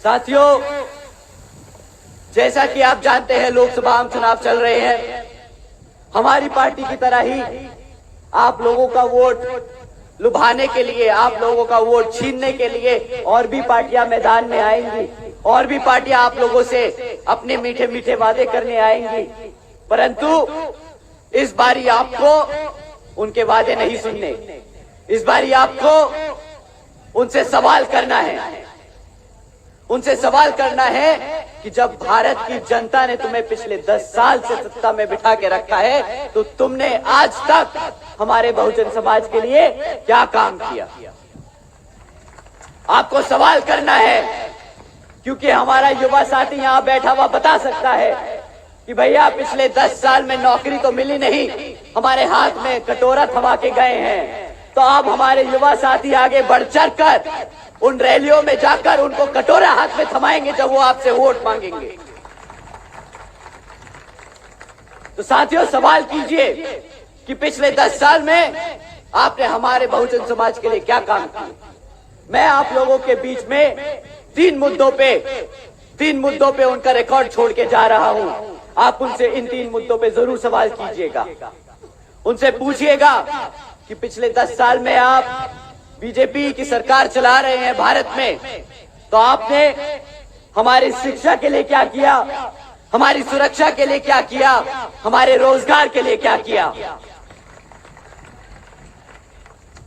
साथियों, जैसा कि आप जानते हैं लोकसभा चुनाव चल रहे हैं। हमारी पार्टी की तरह ही आप लोगों का वोट लुभाने के लिए, आप लोगों का वोट छीनने के लिए और भी पार्टियां मैदान में आएंगी, और भी पार्टियां आप लोगों से अपने मीठे मीठे वादे करने आएंगी। परंतु इस बारी आपको उनके वादे नहीं सुनने, इस बारी आपको उनसे सवाल करना है। उनसे सवाल करना है कि जब भारत की जनता ने तुम्हें पिछले 10 साल से सत्ता में बिठा के रखा है, तो तुमने आज तक हमारे बहुजन समाज के लिए क्या काम किया। आपको सवाल करना है, क्योंकि हमारा युवा साथी यहां बैठा हुआ बता सकता है कि भैया पिछले 10 साल में नौकरी तो मिली नहीं, हमारे हाथ में कटोरा थमा के गए हैं। तो अब हमारे युवा साथी आगे बढ़ चढ़ कर उन रैलियों में जाकर उनको कटोरा हाथ में थमाएंगे जब वो आपसे वोट मांगेंगे। तो साथियों, सवाल कीजिए कि पिछले 10 साल में आपने हमारे बहुजन समाज के लिए क्या काम किया। मैं आप लोगों के बीच में तीन मुद्दों पे उनका रिकॉर्ड छोड़ के जा रहा हूं। आप उनसे इन 3 मुद्दों पे जरूर सवाल कीजिएगा। उनसे पूछिएगा कि पिछले 10 साल में आप बीजेपी की सरकार चला रहे हैं भारत में, तो आपने हमारी शिक्षा के लिए क्या किया, हमारी सुरक्षा के लिए क्या किया, हमारे रोजगार के लिए क्या किया।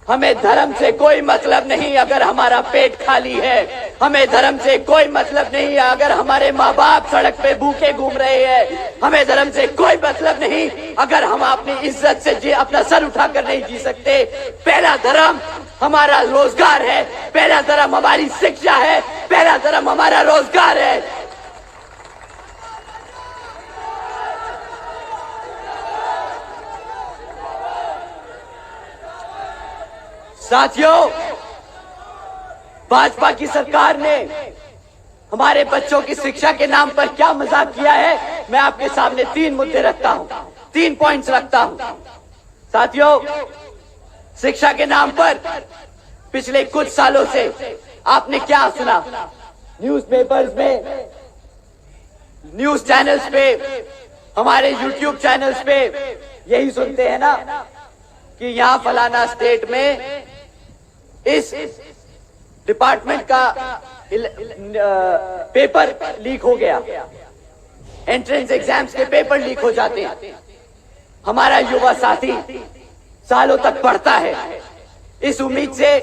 हमें धर्म से कोई मतलब नहीं अगर हमारा पेट खाली है, हमें धर्म से कोई मतलब नहीं अगर हमारे माँ बाप सड़क पे भूखे घूम रहे हैं, हमें धर्म से कोई मतलब नहीं अगर हम अपनी इज्जत से अपना सर उठाकर नहीं जी सकते। पहला धर्म हमारा रोजगार है, पहला धर्म हमारी शिक्षा है, पहला धर्म हमारा रोजगार है। साथियों, भाजपा की सरकार ने हमारे बच्चों की शिक्षा के नाम पर क्या मजाक किया है, मैं आपके सामने 3 मुद्दे रखता हूं, 3 पॉइंट्स रखता हूं। साथियों, शिक्षा के नाम पर पिछले कुछ सालों से आपने क्या सुना, न्यूज़पेपर्स में, न्यूज चैनल्स पे, हमारे यूट्यूब चैनल्स पे यही सुनते हैं ना कि यहां फलाना स्टेट में इस डिपार्टमेंट का पेपर लीक हो गया, एंट्रेंस एग्जाम्स के पेपर लीक हो जाते हैं। हमारा युवा साथी सालों तक पढ़ता है इस उम्मीद से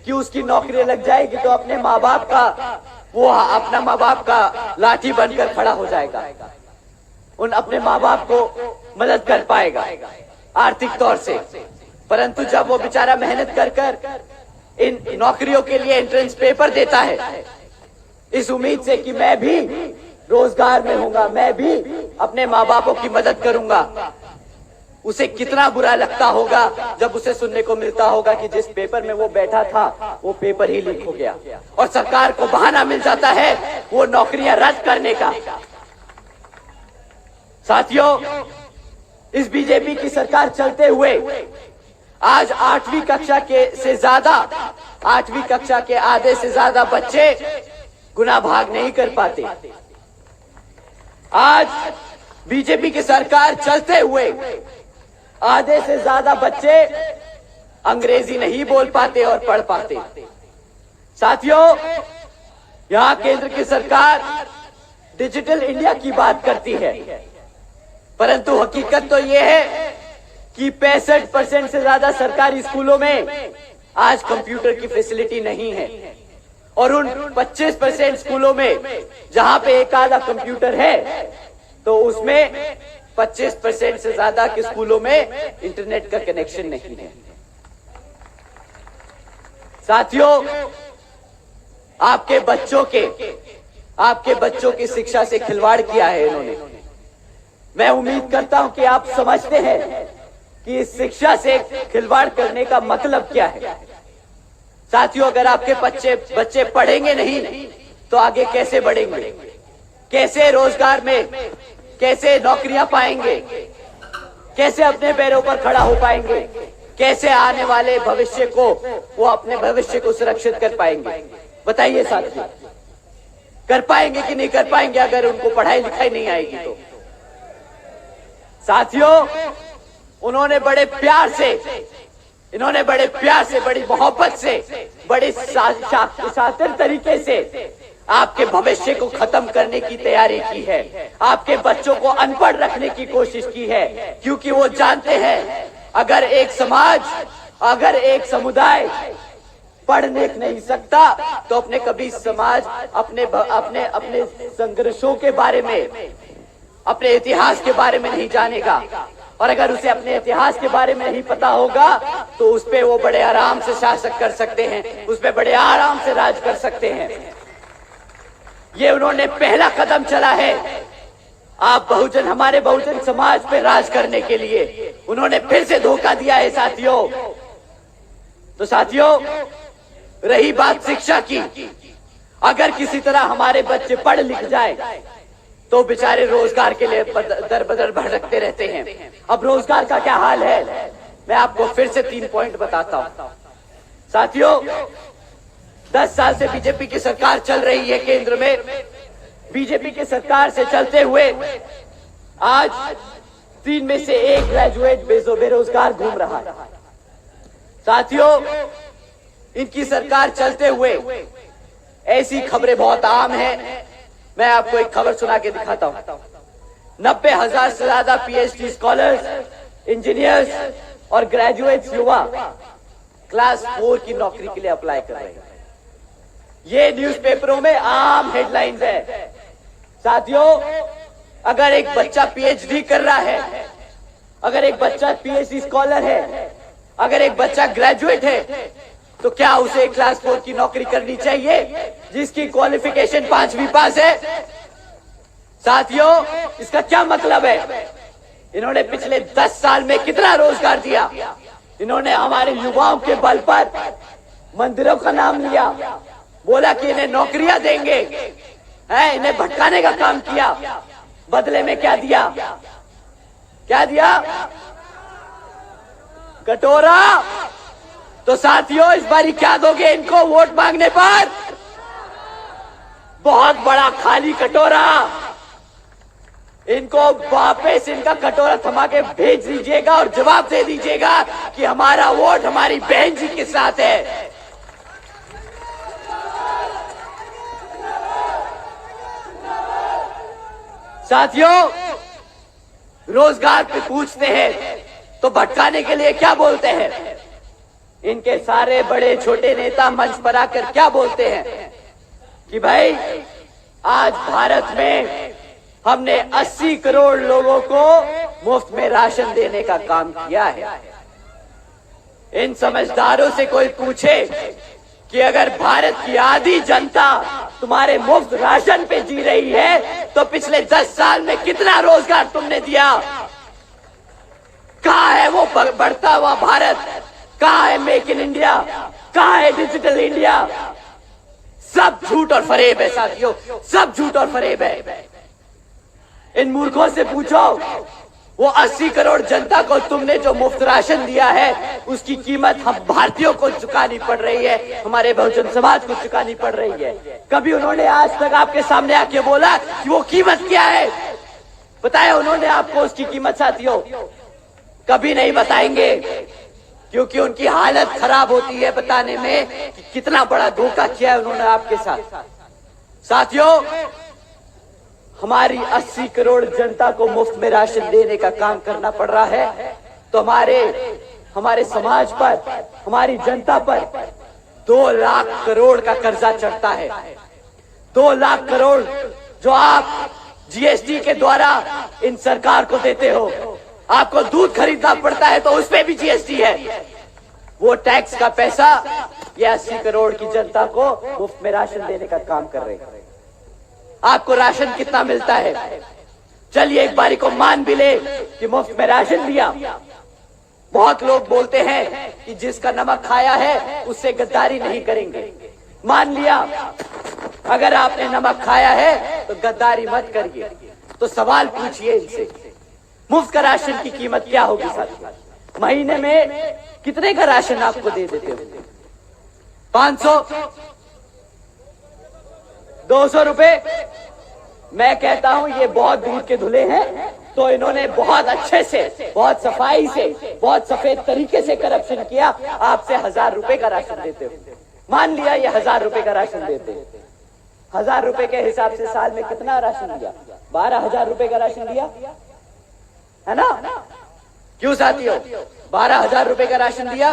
कि उसकी नौकरी लग जाएगी तो अपने माँ बाप का, वो अपना माँ बाप का लाठी बनकर खड़ा हो जाएगा, उन अपने माँ बाप को मदद कर पाएगा आर्थिक तौर से। परंतु जब वो बेचारा मेहनत कर इन नौकरियों के लिए एंट्रेंस पेपर देता है इस उम्मीद से कि मैं भी रोजगार में होऊंगा, मैं भी अपने माँ बापों की मदद करूंगा, उसे कितना बुरा लगता होगा जब उसे सुनने को मिलता होगा कि जिस पेपर में वो बैठा था वो पेपर ही लीक हो गया और सरकार को बहाना मिल जाता है वो नौकरियां रद्द करने का। साथियों, इस बीजेपी की सरकार चलते हुए आज 8वीं कक्षा के आधे से ज्यादा बच्चे गुनाह भाग नहीं कर पाते। आज बीजेपी की सरकार चलते हुए आधे से ज्यादा बच्चे अंग्रेजी नहीं बोल पाते और पढ़ पाते। साथियों, यहां केंद्र की सरकार डिजिटल इंडिया की बात करती है, परंतु हकीकत तो यह है कि 65% से ज्यादा सरकारी स्कूलों में आज कंप्यूटर की फैसिलिटी नहीं है, और उन 25% स्कूलों में जहां पे एक आधा कंप्यूटर है तो उसमें 25% से ज्यादा के स्कूलों में इंटरनेट का कनेक्शन नहीं है। साथियों, आपके बच्चों की शिक्षा से खिलवाड़ किया है इन्होंने। मैं उम्मीद करता हूं कि आप समझते हैं कि इस शिक्षा से खिलवाड़ करने का मतलब क्या है। साथियों, अगर आपके बच्चे पढ़ेंगे नहीं तो आगे कैसे बढ़ेंगे, कैसे रोजगार में, कैसे नौकरियां पाएंगे, कैसे अपने पैरों पर खड़ा हो पाएंगे, कैसे आने वाले भविष्य को, वो अपने भविष्य को सुरक्षित कर पाएंगे। बताइए साथियों। कर पाएंगे कि नहीं कर पाएंगे अगर उनको पढ़ाई लिखाई नहीं आएगी तो। साथियों, इन्होंने बड़े प्यार से, बड़ी मोहब्बत से, बड़ी शातिर तरीके से आपके भविष्य को खत्म करने की तैयारी की है। आपके बच्चों को अनपढ़ रखने की कोशिश की है, क्योंकि वो जानते हैं अगर एक समाज, अगर एक समुदाय पढ़ लिख नहीं सकता तो अपने कभी समाज अपने संघर्षों के बारे में, अपने इतिहास के बारे में नहीं जानेगा। और अगर उसे अपने इतिहास के बारे में नहीं पता होगा तो उस पे वो बड़े आराम से शासन कर सकते हैं, उस पे बड़े आराम से राज कर सकते हैं। ये उन्होंने पहला कदम चला है हमारे बहुजन समाज पे राज करने के लिए। उन्होंने फिर से धोखा दिया है साथियों। तो साथियों, रही बात शिक्षा की, अगर किसी तरह हमारे बच्चे पढ़ लिख जाए तो बेचारे रोजगार के लिए दर बदर भटकते रहते हैं। अब रोजगार का क्या हाल है, मैं आपको फिर से 3 पॉइंट बताता हूं। साथियों, 10 साल से बीजेपी की सरकार चल रही है केंद्र में। बीजेपी की सरकार से चलते हुए आज 3 में से 1 ग्रेजुएट बेरोजगार घूम रहा है। साथियों, इनकी सरकार चलते हुए ऐसी खबरें बहुत आम हैं। मैं आपको एक खबर सुना के दिखाता हूं। 90,000 से ज्यादा पीएचडी स्कॉलर्स, इंजीनियर्स और ग्रेजुएट्स युवा क्लास 4 की नौकरी के लिए अप्लाई कर रहे हैं। ये न्यूज़पेपरों में आम हेडलाइंस है। साथियों, अगर एक बच्चा पीएचडी कर रहा है, अगर एक बच्चा पीएचडी स्कॉलर है, अगर एक बच्चा ग्रेजुएट है, तो क्या उसे क्लास 4 की नौकरी करनी चाहिए जिसकी क्वालिफिकेशन 5वीं पास है? साथियों, इसका क्या मतलब है? इन्होंने पिछले 10 साल में कितना रोजगार दिया? इन्होंने हमारे युवाओं के बल पर मंदिरों का नाम लिया, बोला कि इन्हें नौकरियां देंगे, इन्हें भटकाने का काम किया। बदले में क्या दिया? क्या दिया? कटोरा। तो साथियों, इस बारी क्या दोगे इनको वोट मांगने पर? बहुत बड़ा खाली कटोरा। इनको वापस इनका कटोरा थमा के भेज दीजिएगा और जवाब दे दीजिएगा कि हमारा वोट हमारी बहन जी के साथ है। साथियों, रोजगार पे पूछते हैं तो भटकाने के लिए क्या बोलते हैं? इनके सारे बड़े छोटे नेता मंच पर आकर क्या बोलते हैं कि भाई आज भारत में हमने 80 करोड़ लोगों को मुफ्त में राशन देने का काम किया है। इन समझदारों से कोई पूछे कि अगर भारत की आधी जनता तुम्हारे मुफ्त राशन पे जी रही है तो पिछले 10 साल में कितना रोजगार तुमने दिया? कहां है वो बढ़ता हुआ भारत? कहां है मेक इन इंडिया? कहां है डिजिटल इंडिया? सब झूठ और फरेब है साथियों, सब झूठ और फरेब है। इन मूर्खों से पूछो, वो 80 करोड़ जनता को तुमने जो मुफ्त राशन दिया है उसकी कीमत हम भारतीयों को चुकानी पड़ रही है, हमारे बहुजन समाज को चुकानी पड़ रही है। कभी उन्होंने आज तक आपके सामने आके बोला कि वो कीमत क्या है? बताया उन्होंने आपको उसकी कीमत? साथियों, कभी नहीं बताएंगे, क्योंकि उनकी हालत खराब होती है बताने में कि कितना बड़ा धोखा किया है उन्होंने आपके साथ। साथियों, हमारी 80 करोड़ जनता को मुफ्त में राशन देने का काम करना पड़ रहा है, तो हमारे समाज पर, हमारी जनता पर 2 लाख करोड़ का कर्जा चढ़ता है। 2 लाख करोड़ जो आप जीएसटी के द्वारा इन सरकार को देते हो। आपको दूध खरीदना पड़ता है तो उस पे भी जीएसटी है। वो टैक्स का पैसा ये 80 करोड़ की जनता को मुफ्त में राशन देने का काम कर रहे हैं। आपको राशन कितना मिलता है? चलिए एक बारी को मान भी ले कि मुफ्त में राशन दिया। बहुत लोग बोलते हैं कि जिसका नमक खाया है उससे गद्दारी नहीं करेंगे। मान लिया, अगर आपने नमक खाया है तो गद्दारी मत करिए। तो सवाल पूछिए इनसे, मुफ्त का राशन की कीमत क्या होगी साथियों? महीने में कितने का राशन आपको दे देते हो? 500, 200 रुपए। मैं कहता हूं ये बहुत दूध के धुले हैं, तो इन्होंने बहुत अच्छे से, बहुत सफाई से, बहुत सफेद तरीके से करप्शन किया। आपसे 1000 रुपए का राशन देते हो, मान लिया ये 1000 रुपए का राशन देते हैं। 1000 रुपए के हिसाब से साल में कितना राशन दिया? 12,000 रुपए का राशन दिया है ना? क्यों साथियों? 12,000 रुपए का राशन दिया।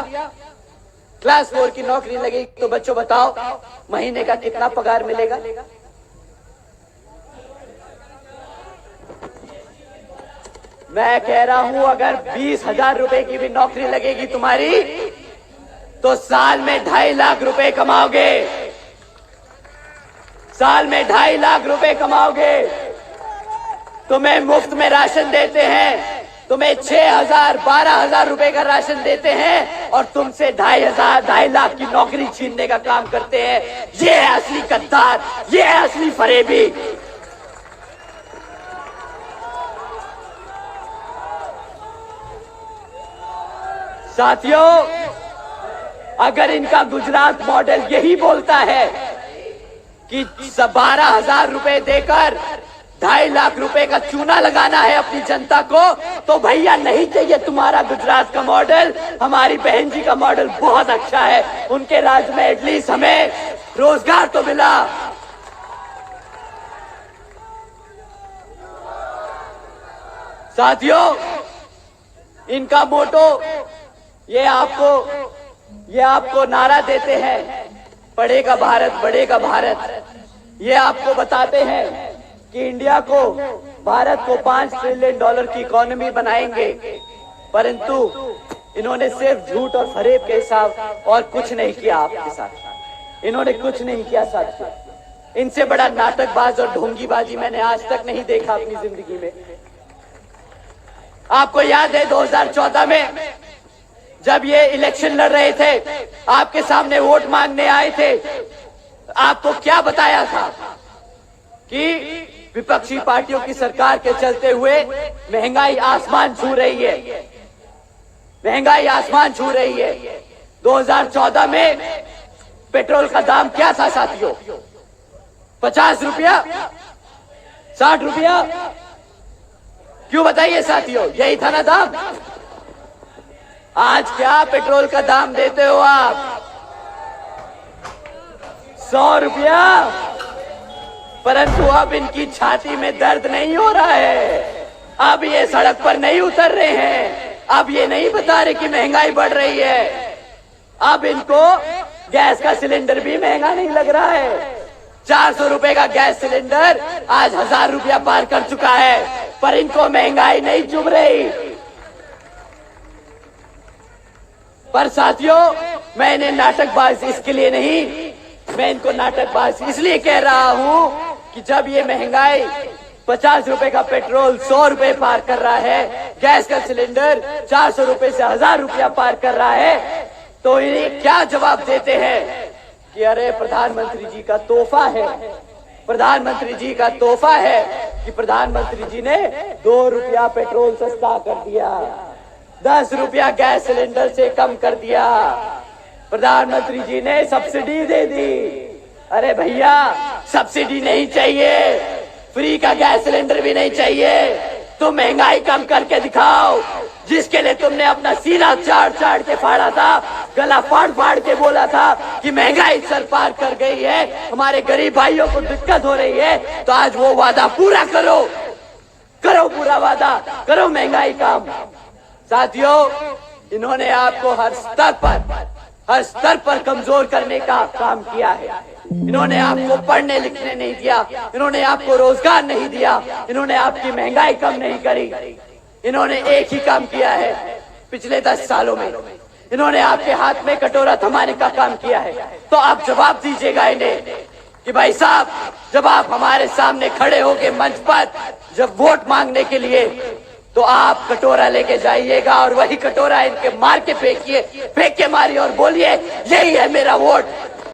क्लास 4 की नौकरी लगेगी तो बच्चों बताओ महीने का कितना पगार मिलेगा? मैं कह रहा हूं अगर 20,000 रुपए की भी नौकरी लगेगी तुम्हारी तो साल में 2.5 लाख रुपए कमाओगे। साल में 2.5 लाख रुपए कमाओगे। तुम्हें मुफ्त में राशन देते हैं, तुम्हें 6,000 12,000 रुपए का राशन देते हैं और तुमसे 2.5 लाख की नौकरी छीनने का काम करते हैं। ये है असली गद्दार, ये है असली फरेबी। साथियों, अगर इनका गुजरात मॉडल यही बोलता है कि 12,000 रुपए देकर 2.5 लाख रुपए का चूना लगाना है अपनी जनता को, तो भैया नहीं चाहिए तुम्हारा गुजरात का मॉडल। हमारी बहन जी का मॉडल बहुत अच्छा है, उनके राज्य में एटलीस्ट हमें रोजगार तो मिला। साथियों, इनका मोटो ये आपको नारा देते हैं, बढ़ेगा भारत, बढ़ेगा भारत। ये आपको बताते हैं कि इंडिया को, भारत को $5 ट्रिलियन की इकोनॉमी बनाएंगे, परंतु इन्होंने सिर्फ झूठ और फरेब के हिसाब और कुछ नहीं किया आपके साथ। इन्होंने कुछ नहीं किया साथियों। इनसे बड़ा नाटकबाज और ढोंगीबाजी मैंने आज तक नहीं देखा अपनी जिंदगी में। आपको याद है 2014 में जब ये इलेक्शन लड़ रहे थे, आपके सामने वोट मांगने आए थे, आपको क्या बताया था कि विपक्षी पार्टियों की सरकार के चलते हुए महंगाई आसमान छू रही है, महंगाई आसमान छू रही है। 2014 में पेट्रोल का दाम क्या था साथियों? 50 रुपया, 60 रुपया। क्यों बताइए साथियों, यही था ना दाम। आज क्या पेट्रोल का दाम देते हो आप? 100 रुपया। परंतु अब इनकी छाती में दर्द नहीं हो रहा है, अब ये सड़क पर नहीं उतर रहे हैं, अब ये नहीं बता रहे कि महंगाई बढ़ रही है। अब इनको गैस का सिलेंडर भी महंगा नहीं लग रहा है। 400 रुपए का गैस सिलेंडर आज 1000 रुपया पार कर चुका है, पर इनको महंगाई नहीं चुभ रही। पर साथियों, मैं इन्हें नाटकबाज इसके लिए नहीं, मैं इनको नाटकबाज इसलिए कह रहा हूं कि जब ये महंगाई 50 रुपए का पेट्रोल 100 रुपए पार कर रहा है, गैस का सिलेंडर 400 रुपए से 1000 रुपया पार कर रहा है, तो इन्हें क्या जवाब देते हैं कि अरे प्रधानमंत्री जी का तोहफा है, प्रधानमंत्री जी का तोहफा है कि प्रधानमंत्री जी ने 2 रुपया पेट्रोल सस्ता कर दिया, 10 रुपया गैस सिलेंडर से कम कर दिया, प्रधानमंत्री जी ने सब्सिडी दे दी। अरे भैया, सब्सिडी नहीं चाहिए, फ्री का गैस सिलेंडर भी नहीं चाहिए, तुम महंगाई कम करके दिखाओ, जिसके लिए तुमने अपना सीना चाड़ के फाड़ा था, गला फाड़ के बोला था कि महंगाई सर पार कर गई है, हमारे गरीब भाइयों को दिक्कत हो रही है, तो आज वो वादा पूरा करो, करो पूरा वादा, करो महंगाई कम। साथियों, इन्होंने आपको हर स्तर पर कमजोर करने का काम किया है। इन्होंने आपको पढ़ने लिखने नहीं दिया, इन्होंने आपको रोजगार नहीं दिया, इन्होंने आपकी महंगाई कम नहीं करी। इन्होंने एक ही काम किया है पिछले 10 सालों में, इन्होंने आपके हाथ में कटोरा थमाने का काम किया है। तो आप जवाब दीजिएगा इन्हें कि भाई साहब, जब आप हमारे सामने खड़े होके मंच पर जब वोट मांगने के लिए, तो आप कटोरा लेके जाइएगा और वही कटोरा इनके मार के फेंकिए, फेंक के मारिए और बोलिए यही है मेरा वोट,